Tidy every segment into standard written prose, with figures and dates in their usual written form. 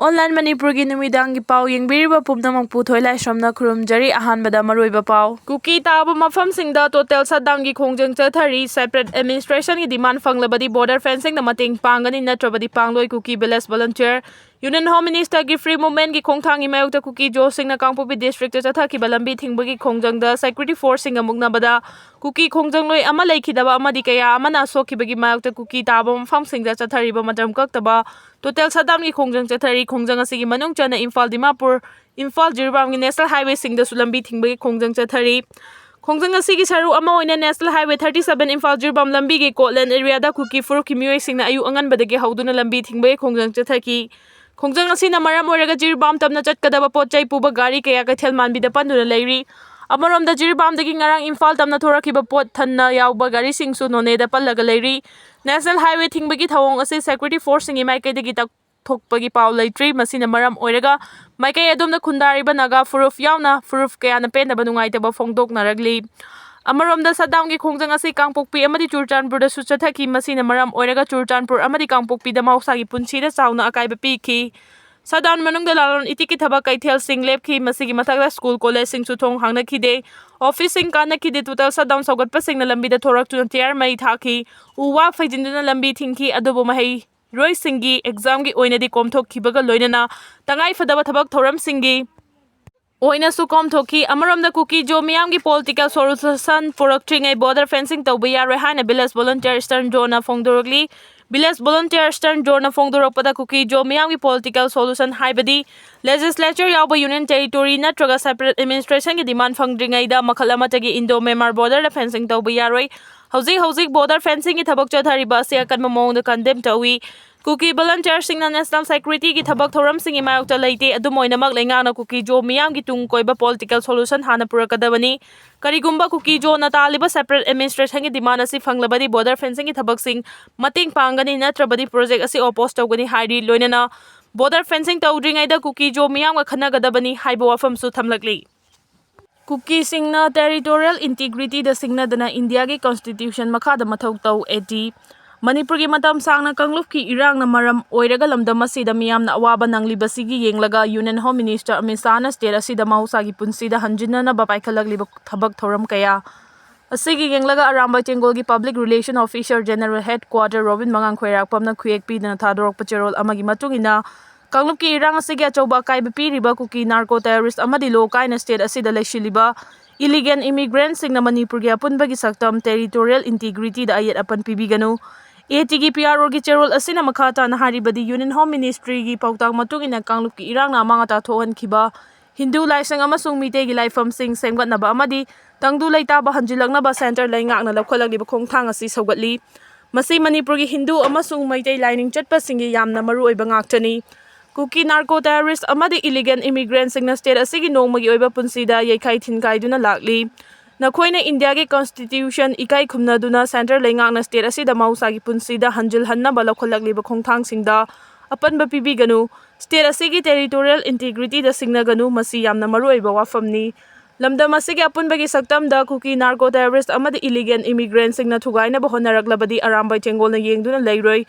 Online Manipur gi numidangi pau yengbiriba pumnamang puthoi lai somna khurumjari ahanbada maroiba pau kuki taba mafam singda total shutdown gi khongjang chathari separate administration gi demand fanglabadi border fencing na mating pangani natrabadi pangloi kuki village volunteer Union Home Minister gi free movement gi khongthang gi mayokta kuki jo singna kangpopi district cha chatha ki balambi thingbagi khongjang da security force singa mugnabada kuki khongjang loi ama laikhidaba amadi kaya amana sokhibagi mayokta kuki taba mafam singda chathari ba matam kaktaba total shutdown gi khongjang chathari khongjang asigi manung chana Imphal Dimapur Imphal Jirbam gi national highway singda sulambi thingbagi khongjang chathari khongjang asigi saru ama oina national highway 37 Imphal Jirbam lambi gi Kotland area da kuki furu ki mioi singna ayu angan badagi hauduna lambi thingbagi khongjang chathaki khongjang asina maram oiraga Jirbam tamna chatkadaba potchai puba gari kaya kaithel manbida panduna leiri amaromda Jirbam dagi ngarang Imphal tamna thorakiba pot thanna yauba gari singsu noneda pallaga leiri national highway thingbagi thawong ase security force singi maikai dagi tak thokpagi paw leitri masina maram oiraga maikai adomna khundariba naga furuf yauna furuf kaya na pendaba nungaitaba phongdok naragli amaromda shutdown gi khongjang ase kangpokpi amadi Churchandpur da suchathaki masina maram oiraga Churchandpur amadi kangpokpi da mausagi punchida chauna akaiba pikhi shutdown manungda lalon itiki thaba kaithel sing lepki masigi mathakda school college sing su thong hangna khide office sing kana khide total shutdown saugatpa singna lambi da thorak tuna tiar mai thaki uwa faijinduna lambi thingki adubo mahai roi singi exam gi oinadi komthok khibaga loinana tangai fadaba thabak thoram singi oina su komthoki amaramda kuki jo miyam gi political solution purakthringai border fencing tawba yaroi haina village volunteer eastern zone na phongdorogli village volunteer eastern zone na phongdorokpada kuki jo miyam gi political solution haibadi legislature yauba union territory natraga separate administration gi demand phangdringai da makhal amatagi indo myanmar border fencing tawba yaroi hauzik border fencing gi thabak chathariba ase akanma mawngda condemn tawi kuki volunteer singna national security gi thabak thoram singi mayokta leite adumoinamak leingana kuki jo miyam gi tung koiba political solution hana purakadabani karigumba kuki jo na taliba separate administration gi demand asi phanglabadi border fencing gi thabak sing mating pangani natrabadi project asi oppose tawgani hairi loinana border fencing tawdringai da kuki jo miyam ga khanagadabani haiba wafam su thamlakli KUKISING na territorial integrity da singnadana India gi constitution makhada mathau tau 80 Manipur gi matam sangna kangluf ki irang na maram oiraga lamdam asida miyamna awaba nanglibasigi yenglaga Union Home Minister Amit Shah na state asida mahusagi punsida hanjinna na bapaikhalagli thabak thoram kaya asigi yenglaga aramba chengol gi public relation officer general headquarter Robin Mangang Khwairak pamna khuyek pi na thadorok pacherol amagi matungina kangluf ki irang asigi achauba kaiba pi riba kuki narco terrorist amadi lo kaina state asida leishiliba illegal immigrants singna Manipur gi apunbagi saktam territorial integrity da ayat apan pibiganu ATG PRO gi cherol asina makhata na haribadi Union Home Ministry gi pautang matungina kangluk ki irang na manga ta thohan khiba Hindu laisang amasung mitei gi laifam sing semgat na ba amadi tangdu laita ba hanjilak na ba center laingak na lakholak li ba khongthang asi saugatli masi Manipur gi Hindu amasung mitei lining chatpa singi yamna maru oiba ngaktani kuki narco terrorist amadi illegal immigrants singna state asigi nongmagi oiba punsida yaikhai thinkai duna lakli Nakhoina India ge constitution ikai khumnaduna center leingakna state asida mausagi punsida hanjil hanna bala kholakli ba khongthang singda apanba pibiganu state asigi territorial integrity da singnaganu masi yamna maruiba wafamni lamdam asigi apunbagi saktam da kuki narco terrorist amadi illegal immigrants singna thugaina ba honaraklabadi arambai chengolna yengduna leiroi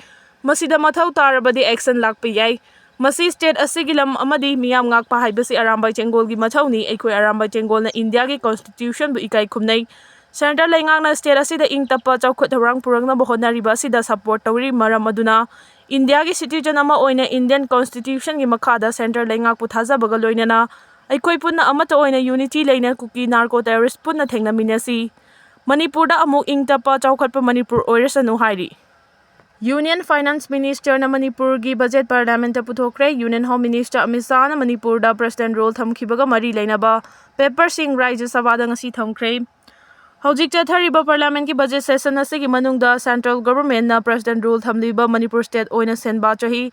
masida mathau tarabadi action lakpa yai Masi state asigi lam amadi miyam ngakpa haibasi arambai chengol gi mathawni eikhoi arambai chengol na India gi constitution bu ikai khumnai center laingakna state asida ingtapa chaukhot harang purangna bo honariba asida support tawri maram aduna India gi citizen ama oina Indian constitution gi makhada center laingak pu thajabaga loinana eikhoi punna amata oina unity leina kuki narco terrorist punna thengna minasi Manipur da amuk ingtapa chaukhotpa Manipur oirasanu hairi Union Finance Minister na Manipur gi budget Parliamentary puthokre Union Home Minister Amit Shah na Manipur da President role thamkhibaga mari leinaba paper sing Rajya Sabha da ngasi thamkhre Hojik chathariba Parliament ki budget session asigi manungda central government na President role thamliba Manipur state oina senba chahi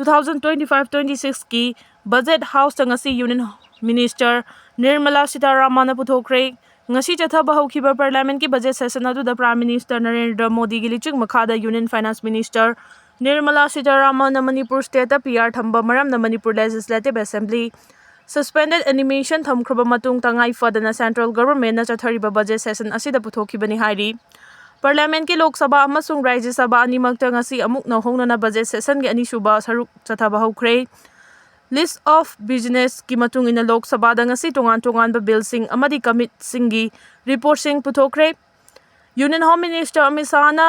2025-26 ki budget house da ngasi Union Minister Nirmala Sitharaman puthokre ngasi chathaba hokhiba Parliament ki budget session adu da Prime Minister Narendra Modi gi liching makhada Union Finance Minister Nirmala Sitharaman na Manipur state PR thamba maram na Manipur Legislative Assembly suspended animation thamkhroba matung tangai fadana central government na chathariba budget session asida puthokibani hairi Parliament ki Lok Sabha amasung Rajya Sabha animakta ngasi amuk na hongnana budget session gi ani suba saruk chathaba hokre List of business ki matung ina Lok Sabha da ngasi tongan-tongan ba bill sing amadi commit singi report sing puthokre. Union Home Minister Amit Shah na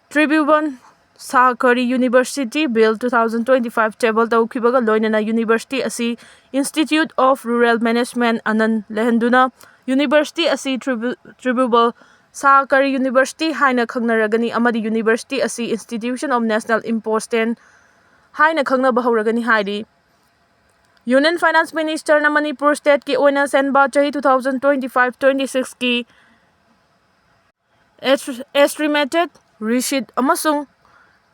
Tribhuvan Sahakari University Bill 2025 table tawkhibaga loinana University asi Institute of Rural Management anan lehenduna University asi Tribhuvan Sahakari University haina khangnaragani amadi University asi Institution of National Importance haina khangnaba hauragani hairi. Union Finance Minister na Manipur State ki oina senba chahi 2025-26 ki estimated receipt amasung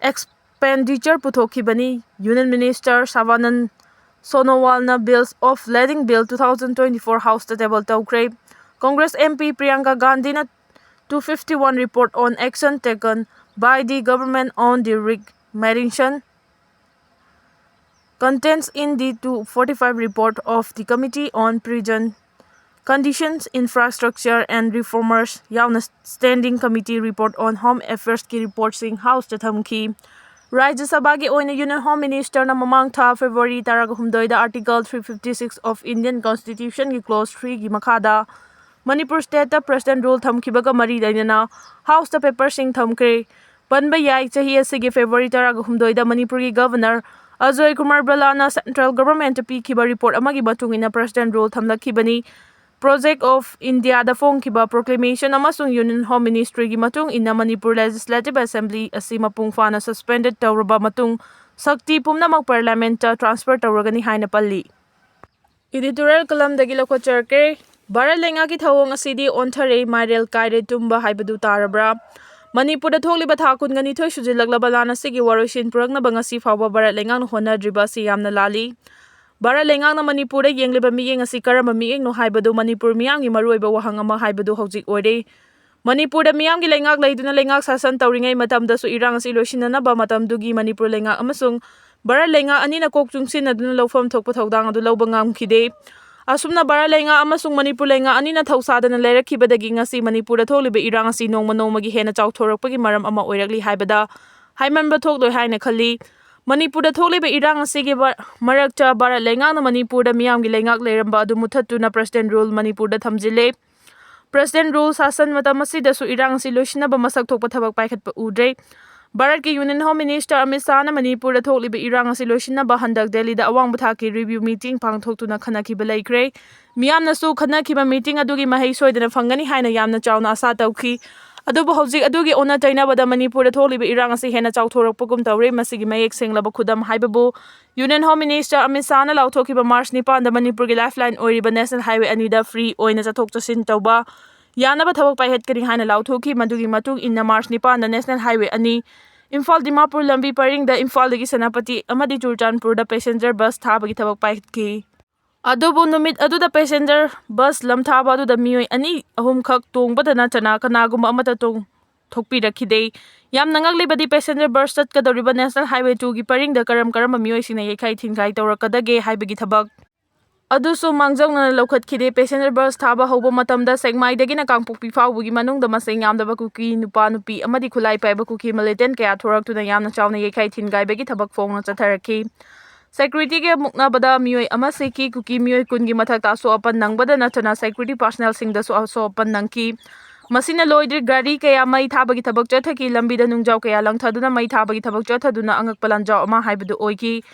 expenditure puthokibani. Union Minister Savanand Sonowal na Bills of Lading Bill 2024 House table tawkre. Congress MP Priyanka Gandhi na 251 report on action taken by the government on the rig marination contents in the 245 report of the Committee on Prison Conditions, Infrastructure and Reformers yauna Standing Committee report on Home Affairs ki report sing House ta thamki. Rajya Sabha ki oina Union Home Minister na mamang tha February 18 da Article 356 of Indian Constitution ki Clause 3 ki makhada Manipur State ta President rule thamkibaga mari dainana House ta paper sing thamkre. Panba yai chahi asigi February 18 da Manipur ki Governor Ajoy Kumar Balana Central Government pi kiba report amagi matungina President rule thamlakhibani. Project of India da Fong kiba proclamation amasung Union Home Ministry gi matung ina Manipur Legislative Assembly asi mapung fana suspended tawraba matung sakti pumnamak Parliament ta transfer tawragani haina palli. Editorial column dagi lokho charke Bharat lenga ki thawong asidi onthare Mairel kaire tumba haibadu tarabra. Manipur da thokliba thakun gani thoi sujilaglaba lana sigi waroishin purakna bangasi fawba Bharat lenga no honadriba si yamna lali. Bharat lenga na Manipur da yengliba miyeng asi karama miyeng no haibadu Manipur miyamgi maruiba wahang ama haibadu hojik oire. Manipur da miyamgi lengak laiduna lengak sasan tawringai matamda su irang asi loisinanaba matamdugi Manipur lenga amasung Bharat lenga anina kokchungsin aduna lawfam thokpa thodang adu lawba ngamkhide. Asumna Bharat lenga amasung Manipur lenga anina thausadana leirakibadagi ngasi Manipur da thokliba irang asi nongma nongmagi hena chawthorakpagi maram ama oiragli haibada haimanba thokloi haina khalli. Manipur da thokliba irang asigi marakta Bharat lenga na Manipur da miyamgi lengak leiramba adu muthatuna President rule Manipur da thamjile. President rule sasan matam asida su irang asi loisinaba masak thokpa thabak paikhatpa udre. Bharat ki Union Home Minister Amit Shah na Manipur da thokliba irang asi loisinaba handak Delhi da awangba thaki review meeting pangthoktuna khanakiba laikre. Miyamna su khanakiba meeting adugi mahei soidana phangani haina yamna chawna asa tawkhi. Adubu hojik adugi ona tainabada Manipur da thokliba irang asi hena chawthorakpagum tawre masigi mayek senglaba khudam haibabu Union Home Minister Amit Shah na lauthokiba March 9 da Manipur gi lifeline oiriba National Highway anida free oina chathok chasin tawba yanaba thabak paihatkani haina lauthoki madugi matung inna March 9 da National Highway ani Imphal Dimapur lambi paring da Imphal dagi Senapati amadi Churchandpur da passenger bus thabagi thabak paihki. Adubu numit adu da passenger bus lam thaba adu da miyoi ani ahum khak tongba da na chana kanaguma amata tong thokpi rakhide. Yam nangagli badi passenger bus tat kadoriba National Highway 2 gi paring da karam miyoi sina yekhai thinkai tawrakadage haibagi thabak. Adusu mangjongna lokhatkide passenger bus thaba hoba matamda segmai dagina kangpokpi fawbugi manungda maseng yamdaba kuki nupa nupi amadi khulai paiba kuki militant kaya thoraktuna yamna chawna yekhai thingaibagi thabak fongna chatharakhi. Security ke muknabada miyoi ama seki kuki miyoi kungi mathakta so apan nangbada natana security personnel singda so apan nangki. Masina loidri gari kaya mai thabagi thabak chathaki lambida nungjaw kaya langthaduna mai thabagi thabak chathaduna angak palanjaw ama haibadu oiki.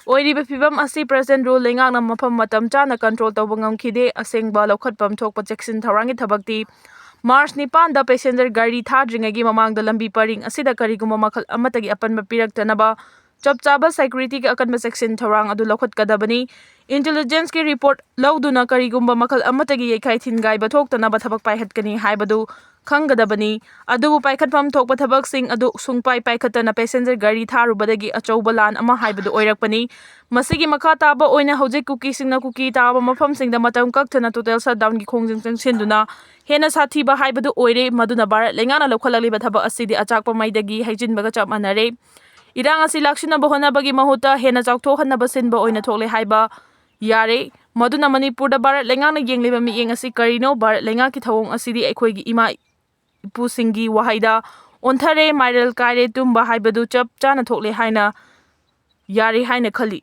Oiriba fibam asi President rule lengak na mafam matam chana control tawba ngamkhide asengba lokhatpam thokpa cheksin tharangi thabakti March 9 da passenger gari thadringagi mamangda lambi paring asida kariguma makhal amatagi apanba piraktanaba chapchaba security ki akanba section tharang adu lokhatkadabani intelligence ki report lauduna karigumba makhal amatagi yekhai thingai ba thoktanaba thabak paihatkani haibadu khanggadabani adubu paikhatpam thokpa thabak sing adu sungpai paikhatana passenger gari tharubadagi achauba lan ama haibadu oirakpani masigi makha taba oina hojik KUKISING na kuki taba mafam singda matam kakthana total shutdown gi khongjing sinduna hena sathiba haibadu oire maduna Bharat lengana lokhalaliba thabak asidi achakpa maidagi haijinbaga chap manare irang asi lakshina bahona bagi mahuta hena chawthohanna basinba oina thokle haiba yare maduna Manipur da Bharat lengana yengliba mi yeng asi karino Bharat lenga ki thawong asidi ekhoi gi ima ipusingi wahaida onthare Mairel kaire tumba haibadu chap chana thokle haina yari haina khali.